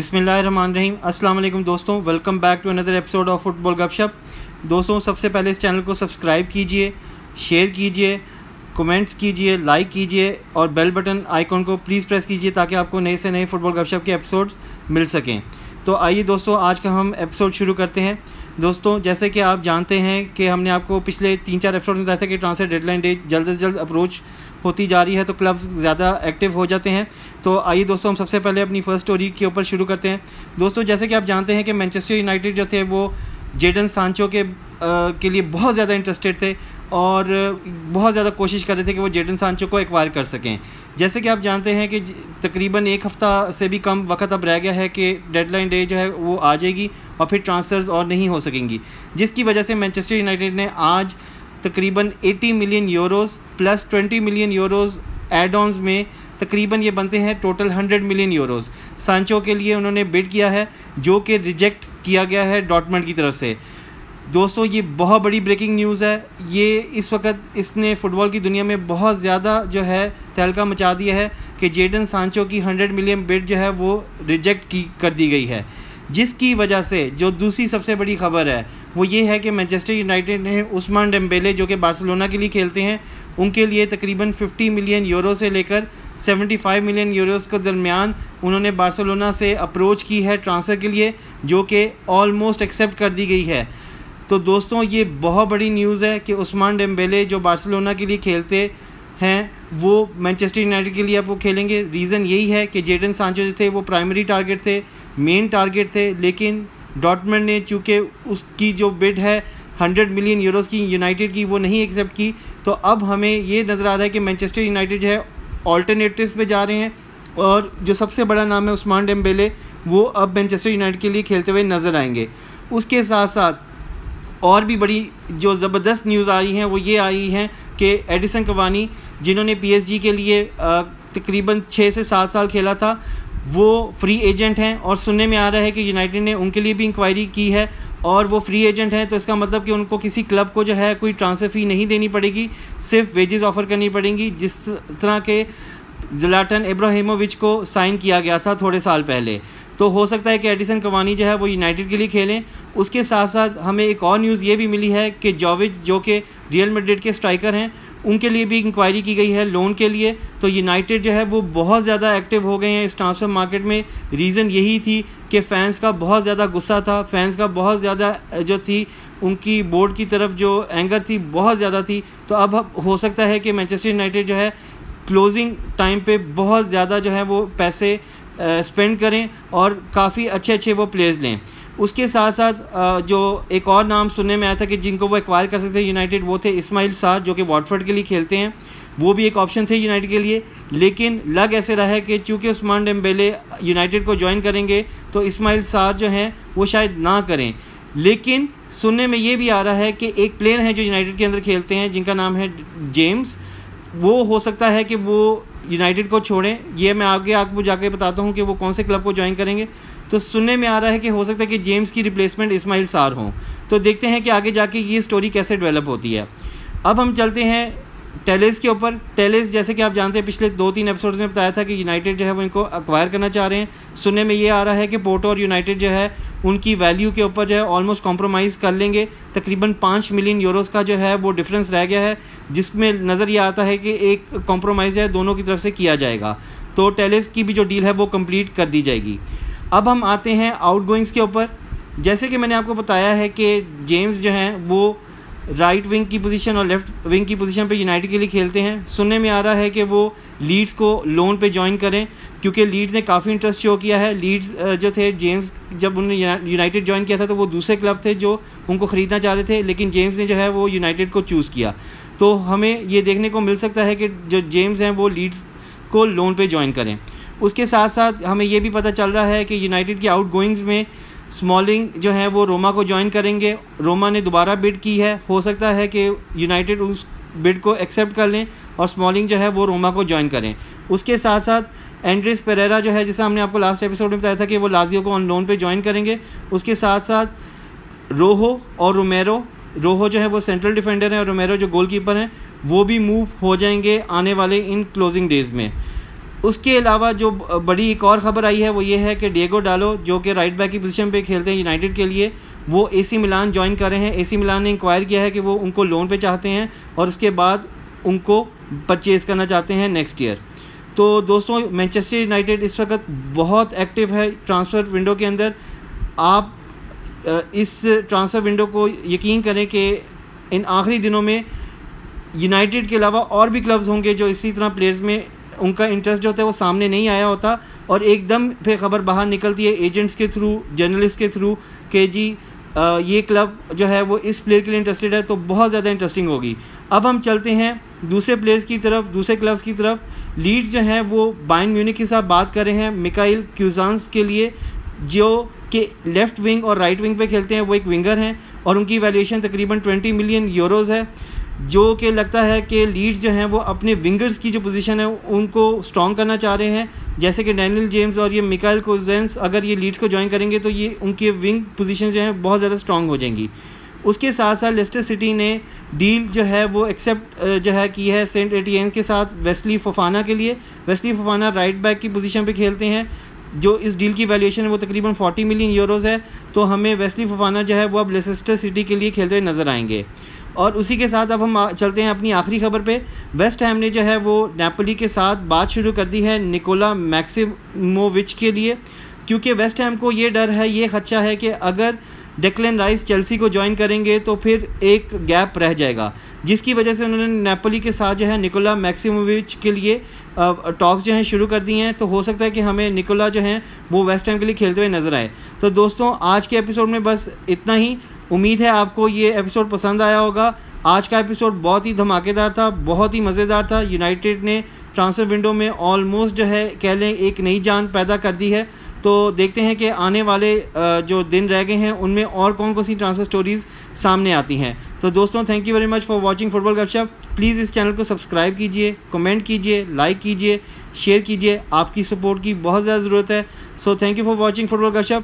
बिस्मिल्लाहिर्रहमानिर्रहीम। अस्सलाम वालेकुम दोस्तों, welcome back to another episode of football Gapshap. दोस्तों, सबसे पहले इस चैनल को सब्सक्राइब कीजिए, शेयर कीजिए, कमेंट्स कीजिए, लाइक कीजिए और बेल बटन आइकॉन को प्लीज़ प्रेस कीजिए ताकि आपको नए से नए फुटबॉल गपशप के एपिसोड्स मिल सकें। तो आइए दोस्तों, आज का हम एपिसोड शुरू करते हैं। दोस्तों, जैसे कि आप जानते हैं कि हमने आपको पिछले 3-4 एपिसोड में बताया था कि ट्रांसफर डेडलाइन डेट जल्द से जल्द अप्रोच होती जा रही है तो क्लब्स ज़्यादा एक्टिव हो जाते हैं। तो आइए दोस्तों, हम सबसे पहले अपनी फ़र्स्ट स्टोरी के ऊपर शुरू करते हैं। दोस्तों, जैसे कि आप जानते हैं कि मैनचेस्टर यूनाइटेड जो थे वो जेडन सांचो के लिए बहुत ज़्यादा इंटरेस्टेड थे और बहुत ज़्यादा कोशिश कर रहे थे कि वो जेडन सांचो को एक्वायर कर सकें। जैसे कि आप जानते हैं कि तकरीबन एक हफ़्ता से भी कम वक्त अब रह गया है कि डेडलाइन डे जो है वो आ जाएगी और फिर ट्रांसफ़र्स और नहीं हो सकेंगी, जिसकी वजह से मैनचेस्टर यूनाइटेड ने आज तकरीबन 80 million euros plus 20 million euros add ons में तकरीबन ये बनते हैं टोटल 100 मिलियन यूरोज़ सांचो के लिए उन्होंने बिड किया है, जो कि रिजेक्ट किया गया है डॉर्टमंड की तरफ से। दोस्तों, ये बहुत बड़ी ब्रेकिंग न्यूज़ है। ये इस वक्त इसने फ़ुटबॉल की दुनिया में बहुत ज़्यादा जो है तहलका मचा दिया है कि जेडन सांचो की 100 मिलियन बिड जो है वो रिजेक्ट कर दी गई है, जिसकी वजह से जो दूसरी सबसे बड़ी खबर है वो ये है कि मैनचेस्टर यूनाइटेड ने उस्मान डेम्बेले, जो कि बार्सिलोना के लिए खेलते हैं, उनके लिए तकरीबन 50 मिलियन यूरो से लेकर 75 मिलियन यूरोज़ के दरमियान उन्होंने बार्सिलोना से अप्रोच की है ट्रांसफ़र के लिए, जो कि ऑलमोस्ट एक्सेप्ट कर दी गई है। तो दोस्तों, ये बहुत बड़ी न्यूज़ है कि उस्मान डेम्बेले जो बार्सिलोना के लिए खेलते हैं वो मैनचेस्टर यूनाइटेड के लिए अब वो खेलेंगे। रीज़न यही है कि जेडन सांचो जो थे वो प्राइमरी टारगेट थे, मेन टारगेट थे, लेकिन डॉर्टमंड ने चूँकि उसकी जो बिड है 100 मिलियन यूरोज़ की यूनाइटेड की वो नहीं एक्सेप्ट की। तो अब हमें ये नज़र आ रहा है कि मैनचेस्टर यूनाइटेड जो है ऑल्टरनेटिव्स पे जा रहे हैं और जो सबसे बड़ा नाम है उस्मान डेम्बेले, वो अब मैनचेस्टर यूनाइटेड के लिए खेलते हुए नज़र आएंगे। उसके साथ साथ और भी बड़ी जो ज़बरदस्त न्यूज़ आ रही हैं वो ये आ रही हैं कि एडिसन कवानी, जिन्होंने PSG के लिए तकरीबन 6 से 7 साल खेला था, वो फ्री एजेंट हैं और सुनने में आ रहा है कि यूनाइटेड ने उनके लिए भी इंक्वायरी की है और वो फ्री एजेंट हैं। तो इसका मतलब कि उनको किसी क्लब को जो है कोई ट्रांसफ़र फ़ी नहीं देनी पड़ेगी, सिर्फ वेजेस ऑफ़र करनी पड़ेंगी, जिस तरह के ज़्लाटन इब्राहिमोविच को साइन किया गया था थोड़े साल पहले। तो हो सकता है कि एडिसन कवानी जो है वो यूनाइटेड के लिए खेलें। उसके साथ साथ हमें एक और न्यूज़ ये भी मिली है कि जोविच, जो कि रियल मैड्रिड के स्ट्राइकर हैं, उनके लिए भी इंक्वायरी की गई है लोन के लिए। तो यूनाइटेड जो है वो बहुत ज़्यादा एक्टिव हो गए हैं इस ट्रांसफ़र मार्केट में। रीज़न यही थी कि फ़ैंस का बहुत ज़्यादा गुस्सा था, फ़ैंस का बहुत ज़्यादा जो थी उनकी बोर्ड की तरफ जो एंगर थी बहुत ज़्यादा थी। तो अब हो सकता है कि मैनचेस्टर यूनाइटेड जो है क्लोजिंग टाइम पे बहुत ज़्यादा जो है वो पैसे स्पेंड करें और काफ़ी अच्छे वो प्लेयर्स लें। उसके साथ साथ जो एक और नाम सुनने में आया था कि जिनको वो एक्वायर कर सकते यूनाइटेड, वो थे इस्माइल सार, जो कि वॉटफोर्ड के लिए खेलते हैं। वो भी एक ऑप्शन थे यूनाइटेड के लिए, लेकिन लग ऐसे रहा है कि चूँकि उस्मान डेम्बेले यूनाइटेड को ज्वाइन करेंगे तो इस्माइल सार जो हैं वो शायद ना करें। लेकिन सुनने में ये भी आ रहा है कि एक प्लेयर हैं जो यूनाइटेड के अंदर खेलते हैं जिनका नाम है जेम्स, वो हो सकता है कि वो यूनाइटेड को छोड़ें। ये मैं आगे आपको जाके बताता हूँ कि वो कौन से क्लब को ज्वाइन करेंगे। तो सुनने में आ रहा है कि हो सकता है कि जेम्स की रिप्लेसमेंट इस्माइल सार हों। तो देखते हैं कि आगे जाके ये स्टोरी कैसे डेवलप होती है। अब हम चलते हैं टेलेस के ऊपर। टेलेस, जैसे कि आप जानते हैं, पिछले 2-3 एपिसोड्स में बताया था कि यूनाइटेड जो है वो इनको एक्वायर करना चाह रहे हैं। सुनने में ये आ रहा है कि पोर्टो और यूनाइटेड जो है उनकी वैल्यू के ऊपर जो है ऑलमोस्ट कॉम्प्रोमाइज़ कर लेंगे। तकरीबन 5 मिलियन यूरोज़ का जो है वो डिफरेंस रह गया है, जिसमें नज़र ये आता है कि एक कॉम्प्रोमाइज़ है दोनों की तरफ से किया जाएगा। तो टेलेस की भी जो डील है वो कंप्लीट कर दी जाएगी। अब हम आते हैं आउटगोइंग्स के ऊपर। जैसे कि मैंने आपको बताया है कि जेम्स जो हैं वो राइट विंग की पोजीशन और लेफ़्ट विंग की पोजीशन पे यूनाइटेड के लिए खेलते हैं। सुनने में आ रहा है कि वो लीड्स को लोन पे ज्वाइन करें, क्योंकि लीड्स ने काफ़ी इंटरेस्ट शो किया है। लीड्स जो थे, जेम्स जब उन्होंने यूनाइटेड ज्वाइन किया था तो वो दूसरे क्लब थे जो उनको ख़रीदना चाह रहे थे, लेकिन जेम्स ने जो है वो यूनाइटेड को चूज़ किया। तो हमें ये देखने को मिल सकता है कि जो जेम्स हैं वो लीड्स को लोन पे ज्वाइन करें। उसके साथ साथ हमें ये भी पता चल रहा है कि यूनाइटेड की आउटगोइंग्स में स्मॉलिंग जो है वो रोमा को ज्वाइन करेंगे। रोमा ने दोबारा बिड की है, हो सकता है कि यूनाइटेड उस बिड को एक्सेप्ट कर लें और स्मॉलिंग जो है वो रोमा को ज्वाइन करें। उसके साथ साथ एंड्रेस पेरेरा जो है, जैसा हमने आपको लास्ट एपिसोड में बताया था कि वो लाजियो को ऑन लोन पे ज्वाइन करेंगे। उसके साथ साथ रोहो और रोमेरो, रोहो जो है वो सेंट्रल डिफेंडर है और रोमेरो जो गोलकीपर हैं, वो भी मूव हो जाएंगे आने वाले इन क्लोजिंग डेज़ में। उसके अलावा जो बड़ी एक और ख़बर आई है वो ये है कि डिएगो डालो जो कि राइट बैक की पोजीशन पे खेलते हैं यूनाइटेड के लिए, वो एसी मिलान ज्वाइन कर रहे हैं। एसी मिलान ने इंक्वायर किया है कि वो उनको लोन पे चाहते हैं और उसके बाद उनको परचेज़ करना चाहते हैं नेक्स्ट ईयर। तो दोस्तों मैनचेस्टर यूनाइटेड इस वक्त बहुत एक्टिव है ट्रांसफ़र विंडो के अंदर। आप इस ट्रांसफ़र विंडो को यकीन करें कि इन आखिरी दिनों में यूनाइटेड के अलावा और भी क्लब्स होंगे जो इसी तरह प्लेयर्स में उनका इंटरेस्ट जो होता है वो सामने नहीं आया होता और एकदम फिर ख़बर बाहर निकलती है एजेंट्स के थ्रू, जर्नलिस्ट के थ्रू कि जी ये क्लब जो है वो इस प्लेयर के लिए इंटरेस्टेड है, तो बहुत ज़्यादा इंटरेस्टिंग होगी। अब हम चलते हैं दूसरे प्लेयर्स की तरफ, दूसरे क्लब्स की तरफ। लीड्स जो है वो बायर्न म्यूनिख के साथ बात कर रहे हैं मिकाइल क्यूजांस के लिए, जो कि लेफ़्ट विंग और राइट विंग पे खेलते हैं। वो एक विंगर हैं और उनकी वैल्यूएशन तकरीबन 20 मिलियन यूरोज़ है, जो कि लगता है कि लीड्स जो हैं वो अपने विंगर्स की जो पोजीशन है उनको स्ट्रॉन्ग करना चाह रहे हैं। जैसे कि डैनियल जेम्स और ये मिकाइल क्यूजांस अगर ये लीड्स को ज्वाइन करेंगे तो ये उनकी विंग पोजीशन जो है बहुत ज़्यादा स्ट्रॉन्ग हो जाएंगी। उसके साथ साथ लेस्टर सिटी ने डील जो है वो एक्सेप्ट जो है की है सेंट एटियंस के साथ वेस्ली फोफाना के लिए। वेस्ली फोफाना राइट बैक की पोजीशन पे खेलते हैं, जो इस डील की वैल्यूएशन है वो तकरीबन 40 मिलियन यूरोज़ है। तो हमें वेस्ली फोफाना जो है वो अब लेस्टर सिटी के लिए खेलते हुए नज़र आएंगे। और उसी के साथ अब हम चलते हैं अपनी आखिरी खबर पे। वेस्ट हैम ने जो है वो नेपोली के साथ बात शुरू कर दी है निकोला मैक्सिमोविच के लिए, क्योंकि वेस्ट हैम को ये डर है, ये खदशा है कि अगर डेक्लन राइस चेल्सी को ज्वाइन करेंगे तो फिर एक गैप रह जाएगा, जिसकी वजह से उन्होंने नेपोली के साथ जो है निकोला मैक्सिमोविच के लिए टॉक्स जो हैं शुरू कर दिए हैं। तो हो सकता है कि हमें निकोला जो हैं वो वेस्ट हैम के लिए खेलते हुए नज़र आए। तो दोस्तों आज के एपिसोड में बस इतना ही। उम्मीद है आपको ये एपिसोड पसंद आया होगा। आज का एपिसोड बहुत ही धमाकेदार था, बहुत ही मज़ेदार था। यूनाइटेड ने ट्रांसफ़र विंडो में ऑलमोस्ट जो है कह लें एक नई जान पैदा कर दी है। तो देखते हैं कि आने वाले जो दिन रह गए हैं उनमें और कौन कौन सी ट्रांसफ़र स्टोरीज़ सामने आती हैं। तो दोस्तों thank you very much for watching football गपशप। प्लीज़ इस चैनल को सब्सक्राइब कीजिए, कमेंट कीजिए, लाइक कीजिए, शेयर कीजिए। आपकी सपोर्ट की बहुत ज़्यादा ज़रूरत है। So thank you for watching football गपशप।